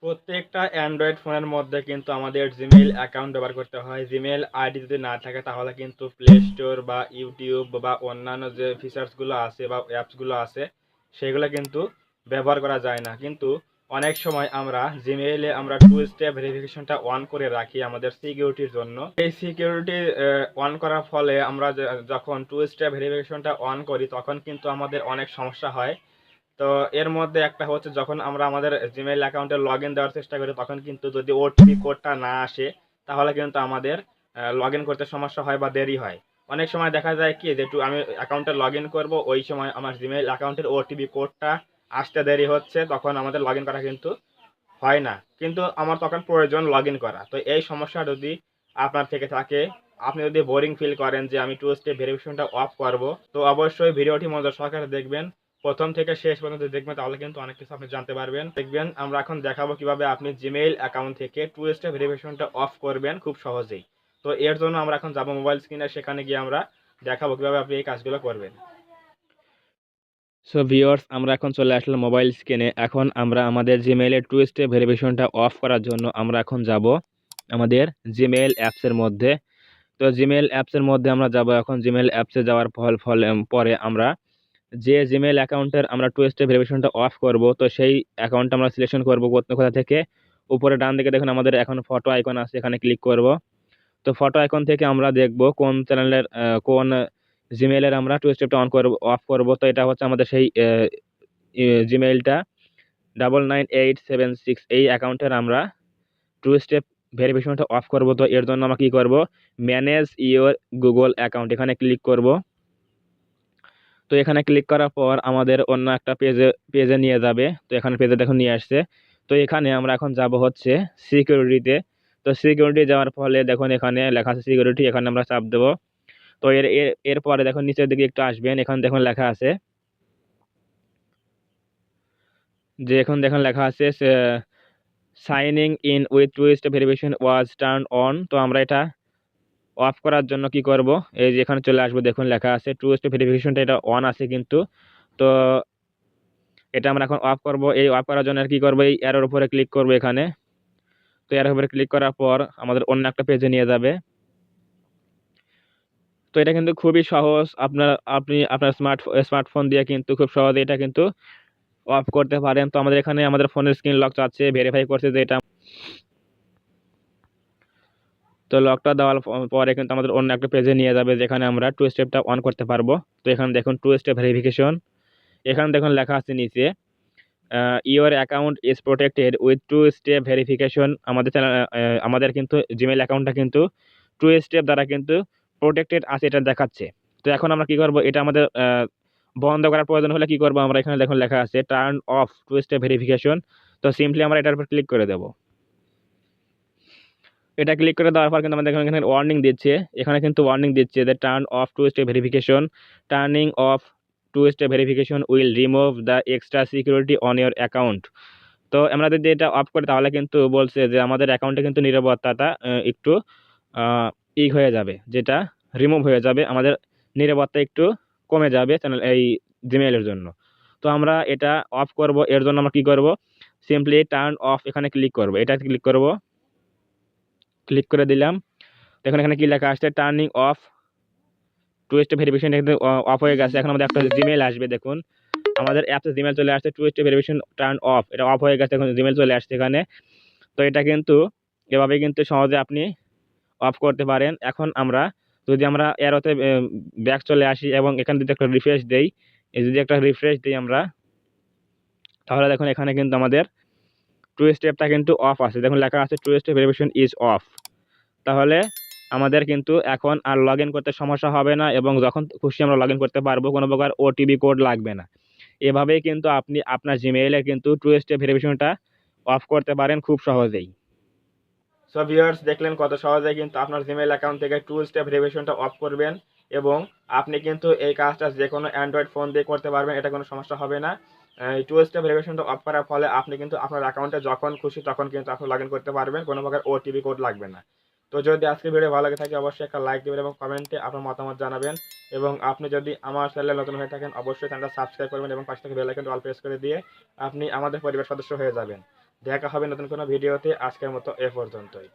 প্রত্যেকটা অ্যান্ড্রয়েড ফোনের মধ্যে কিন্তু আমাদের জিমেইল অ্যাকাউন্ট ব্যবহার করতে হয়। জিমেইল আইডি যদি না থাকে তাহলে কিন্তু প্লে স্টোর বা ইউটিউব বা অন্যান্য যে ফিচার্সগুলো আছে বা অ্যাপসগুলো আছে সেগুলো কিন্তু ব্যবহার করা যায় না। কিন্তু অনেক সময় আমরা জিমেইলে আমরা টু স্টেপ ভেরিফিকেশনটা অন করে রাখি আমাদের সিকিউরিটির জন্য। এই সিকিউরিটি অন করার ফলে আমরা যখন টু স্টেপ ভেরিফিকেশনটা অন করি তখন কিন্তু আমাদের অনেক সমস্যা হয়। তো এর মধ্যে একটা হচ্ছে যখন আমরা আমাদের জিমেইল অ্যাকাউন্টে লগ ইন দেওয়ার চেষ্টা করি তখন কিন্তু যদি ওটিপি কোডটা না আসে তাহলে কিন্তু আমাদের লগ ইন করতে সমস্যা হয় বা দেরি হয়। অনেক সময় দেখা যায় কি যে একটু আমি অ্যাকাউন্টে লগ ইন করবো ওই সময় আমার জিমেইল অ্যাকাউন্টের ওটিপি কোডটা আসতে দেরি হচ্ছে, তখন আমাদের লগ ইন করা কিন্তু হয় না, কিন্তু আমার তখন প্রয়োজন লগ ইন করা। তো এই সমস্যা যদি আপনার থেকে থাকে, আপনি যদি বোরিং ফিল করেন যে আমি টু স্টেপ ভেরিফিকেশনটা অফ করব, তো অবশ্যই ভিডিওটি মনোযোগ সহকারে দেখবেন, প্রথম থেকে শেষ পর্যন্ত দেখবেন, তাহলে কিন্তু অনেক কিছু আপনি জানতে পারবেন। দেখবেন আমরা এখন দেখাবো কিভাবে আপনি জিমেইল অ্যাকাউন্ট থেকে টু স্টেপ ভেরিফিকেশনটা অফ করবেন খুব সহজেই। তো এর জন্য আমরা এখন যাবো মোবাইল স্ক্রিনে, সেখানে গিয়ে আমরা দেখাবো কিভাবে আপনি এই কাজগুলো করবেন। সো ভিউয়ার্স, আমরা এখন চলে আসলাম মোবাইল স্ক্রিনে। এখন আমরা আমাদের জিমেইলের টু স্টেপ ভেরিফিকেশনটা অফ করার জন্য আমরা এখন যাব আমাদের জিমেইল অ্যাপসের মধ্যে। তো জিমেইল অ্যাপসের মধ্যে আমরা যাব। এখন জিমেইল অ্যাপসে যাওয়ার পরে আমরা যে জিমেইল অ্যাকাউন্টের আমরা টু স্টেপ ভেরিফিকেশনটা অফ করব, তো সেই অ্যাকাউন্টটা আমরা সিলেকশন করব কোথা থেকে। উপরে ডান দিকে দেখুন আমাদের এখন ফটো আইকন আছে, এখানে ক্লিক করব। তো ফটো আইকন থেকে আমরা দেখব কোন চ্যানেলের কোন জিমেইলের আমরা টু স্টেপটা অফ করব। তো এটা হচ্ছে আমাদের সেই জিমেইলটা 99876, এই অ্যাকাউন্টের আমরা টু স্টেপ ভেরিফিকেশনটা অফ করব। তো এর জন্য আমরা কি করব, ম্যানেজ ইওর গুগল অ্যাকাউন্ট, এখানে ক্লিক করব। তো এখানে ক্লিক করার পর আমাদের অন্য একটা পেজে নিয়ে যাবে। তো এখানে পেজে দেখুন নিয়ে আসছে। তো এখানে আমরা এখন যাব হচ্ছে সিকিউরিটিতে। তো সিকিউরিটি যাওয়ার ফলে দেখুন এখানে লেখা আছে সিকিউরিটি, এখানে আমরা চাপ দেবো। তো এরপরে দেখুন নিচের দিকে একটু আসবেন, এখানে দেখুন লেখা আছে যে এখন দেখুন লেখা আছে signing in with two step verification was turn on. তো আমরা এটা অফ করার জন্য কি করব, এই যে এখানে চলে আসবো, দেখুন লেখা আছে টু স্টেপ ভেরিফিকেশনটা এটা অন আছে কিন্তু। তো এটা আমরা এখন অফ করব। এই অফ করার জন্য আর কি করব, এই অ্যারোর উপরে ক্লিক করব এখানে। তো অ্যারোর উপরে ক্লিক করার পর আমাদের অন্য একটা পেজে নিয়ে যাবে। তো এটা কিন্তু খুবই সহজ, আপনি আপনার স্মার্টফোন দিয়ে কিন্তু খুব সহজে এটা কিন্তু অফ করতে পারেন। তো আমাদের এখানে আমাদের ফোনের স্ক্রিন লক চাচ্ছে, ভেরিফাই করছে যে এটা। তো লকটা দেওয়ার পরে কিন্তু আমাদের অন্য একটা পেজে নিয়ে যাবে যেখানে আমরা টু স্টেপটা অন করতে পারবো। তো এখানে দেখুন টু স্টেপ ভেরিফিকেশন, এখানে দেখুন লেখা আছে নিচে your account is protected with two step verification. আমাদের কিন্তু জিমেইল অ্যাকাউন্টটা কিন্তু টু স্টেপ দ্বারা কিন্তু প্রোটেক্টেড আছে, এটা দেখাচ্ছে। তো এখন আমরা কি করব, এটা আমাদের বন্ধ করার প্রয়োজন হলে কি করব, আমরা এখানে দেখুন লেখা আছে turn off two step verification. তো সিম্পলি আমরা এটার উপর ক্লিক করে দেবো। এটা ক্লিক করে দেওয়ার পর কিন্তু আমাদের এখানে ওয়ার্নিং দিচ্ছে, এখানে কিন্তু ওয়ার্নিং দিচ্ছে যে turn off two step verification, turning off two step verification will remove the extra security on your account. তো আমরা যদি এটা অফ করি তাহলে কিন্তু বলছে যে আমাদের অ্যাকাউন্টে কিন্তু নিরাপত্তাটা একটু হয়ে যাবে, যেটা রিমুভ হয়ে যাবে, আমাদের নিরাপত্তা একটু কমে যাবে চ্যানেল এই জিমেইলের জন্য। তো আমরা এটা অফ করব, এর জন্য আমরা কি করব, সিম্পলি টার্ন অফ এখানে ক্লিক করব, এটা ক্লিক করব। ক্লিক করে দিলাম। দেখুন এখানে কি লেখা আসছে turning off two step verification কিন্তু অফ হয়ে গেছে। এখন আমাদের একটা জিমেইল আসবে, দেখুন আমাদের অ্যাপসে জিমেইল চলে আসছে, two step verification turn off, এটা অফ হয়ে গেছে, এখন জিমেইল চলে আসছে এখানে। তো এটা কিন্তু এভাবে কিন্তু সহজে আপনি অফ করতে পারেন। এখন আমরা যদি আমরা এরোতে ব্যাক চলে আসি এবং এখানে যদি একটা রিফ্রেশ দেই, এই যদি একটা রিফ্রেশ দিই আমরা, তাহলে দেখুন এখানে কিন্তু আমাদের টু স্টেপটা কিন্তু অফ আছে, দেখুন লেখা আছে two step verification is off. তাহলে আমাদের কিন্তু এখন আর লগ ইন করতে সমস্যা হবে না এবং যখন খুশি আমরা লগ ইন করতে পারবো, কোনো প্রকার ওটিপি কোড লাগবে না। এভাবেই কিন্তু আপনি আপনার জিমেইলে কিন্তু টু স্টেপ ভেরিফিকেশনটা অফ করতে পারেন খুব সহজেই। সো ভিউয়ার্স, দেখলেন কত সহজে কিন্তু আপনার জিমেইল অ্যাকাউন্ট থেকে টু স্টেপ ভেরিফিকেশনটা অফ করবেন এবং আপনি কিন্তু এই কাজটা যে কোনো অ্যান্ড্রয়েড ফোন দিয়ে করতে পারবেন, এটা কোনো সমস্যা হবে না। এই টু স্টেপ ভেরিফিকেশনটা অফ করার ফলে আপনি কিন্তু আপনার অ্যাকাউন্টে যখন খুশি তখন কিন্তু আপনি লগ ইন করতে পারবেন, কোনো প্রকার ওটিপি কোড লাগবে না। তো যদি আজকের ভিডিও ভালো লাগে থাকে অবশ্যই একটা লাইক দেবেন এবং কমেন্টে আপনার মতামত জানাবেন, এবং আপনি যদি আমার চ্যানেলে নতুন হয়ে থাকেন অবশ্যই চ্যানেলটা সাবস্ক্রাইব করবেন এবং পাশে থেকে বেল আইকনটা অল প্রেস করে দিয়ে আপনি আমাদের পরিবার সদস্য হয়ে যাবেন। দেখা হবে নতুন কোনো ভিডিওতে, আজকের মতো এ পর্যন্তই।